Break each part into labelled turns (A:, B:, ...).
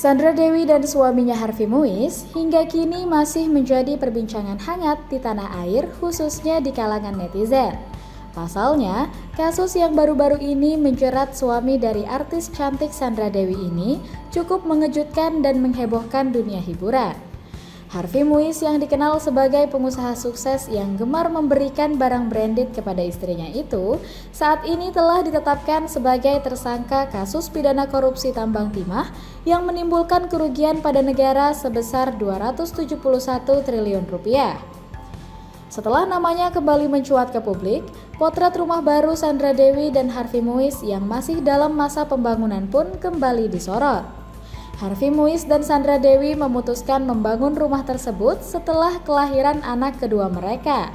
A: Sandra Dewi dan suaminya Harvey Muiz hingga kini masih menjadi perbincangan hangat di tanah air, khususnya di kalangan netizen. Pasalnya, kasus yang baru-baru ini menjerat suami dari artis cantik Sandra Dewi ini cukup mengejutkan dan menghebohkan dunia hiburan. Harvey Muiz yang dikenal sebagai pengusaha sukses yang gemar memberikan barang branded kepada istrinya itu, saat ini telah ditetapkan sebagai tersangka kasus pidana korupsi tambang timah yang menimbulkan kerugian pada negara sebesar 271 triliun rupiah. Setelah namanya kembali mencuat ke publik, potret rumah baru Sandra Dewi dan Harvey Muiz yang masih dalam masa pembangunan pun kembali disorot. Harvey Muiz dan Sandra Dewi memutuskan membangun rumah tersebut setelah kelahiran anak kedua mereka.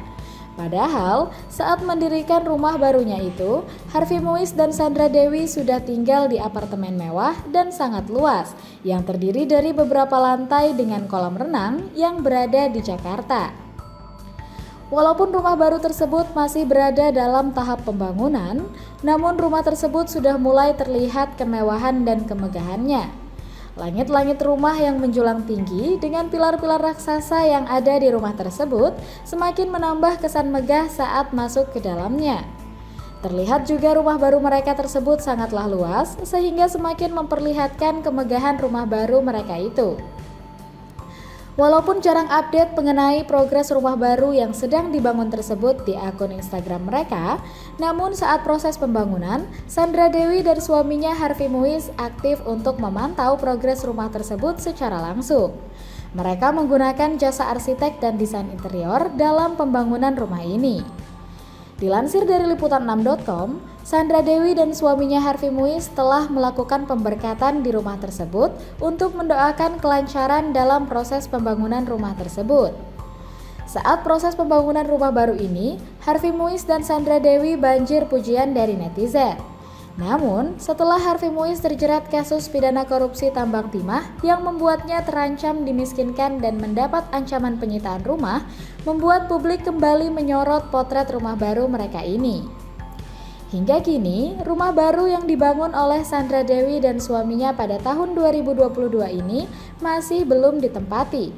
A: Padahal, saat mendirikan rumah barunya itu, Harvey Muiz dan Sandra Dewi sudah tinggal di apartemen mewah dan sangat luas, yang terdiri dari beberapa lantai dengan kolam renang yang berada di Jakarta. Walaupun rumah baru tersebut masih berada dalam tahap pembangunan, namun rumah tersebut sudah mulai terlihat kemewahan dan kemegahannya. Langit-langit rumah yang menjulang tinggi dengan pilar-pilar raksasa yang ada di rumah tersebut semakin menambah kesan megah saat masuk ke dalamnya. Terlihat juga rumah baru mereka tersebut sangatlah luas sehingga semakin memperlihatkan kemegahan rumah baru mereka itu. Walaupun jarang update mengenai progres rumah baru yang sedang dibangun tersebut di akun Instagram mereka, namun saat proses pembangunan, Sandra Dewi dan suaminya Harvey Muiz aktif untuk memantau progres rumah tersebut secara langsung. Mereka menggunakan jasa arsitek dan desain interior dalam pembangunan rumah ini. Dilansir dari liputan6.com, Sandra Dewi dan suaminya Harvey Muiz telah melakukan pemberkatan di rumah tersebut untuk mendoakan kelancaran dalam proses pembangunan rumah tersebut. Saat proses pembangunan rumah baru ini, Harvey Muiz dan Sandra Dewi banjir pujian dari netizen. Namun, setelah Harvey Muiz terjerat kasus pidana korupsi tambang timah yang membuatnya terancam dimiskinkan dan mendapat ancaman penyitaan rumah, membuat publik kembali menyorot potret rumah baru mereka ini. Hingga kini, rumah baru yang dibangun oleh Sandra Dewi dan suaminya pada tahun 2022 ini masih belum ditempati.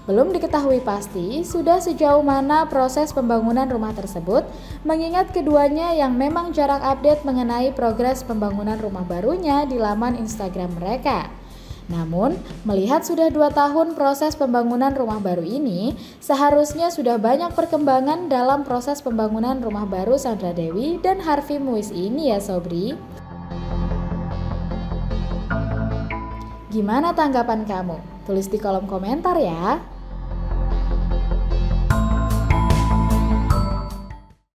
A: Belum diketahui pasti sudah sejauh mana proses pembangunan rumah tersebut, mengingat keduanya yang memang jarang update mengenai progres pembangunan rumah barunya di laman Instagram mereka. Namun, melihat sudah 2 tahun proses pembangunan rumah baru ini, seharusnya sudah banyak perkembangan dalam proses pembangunan rumah baru Sandra Dewi dan Harvey Muiz ini ya Sobri. Gimana tanggapan kamu? Tulis di kolom komentar ya.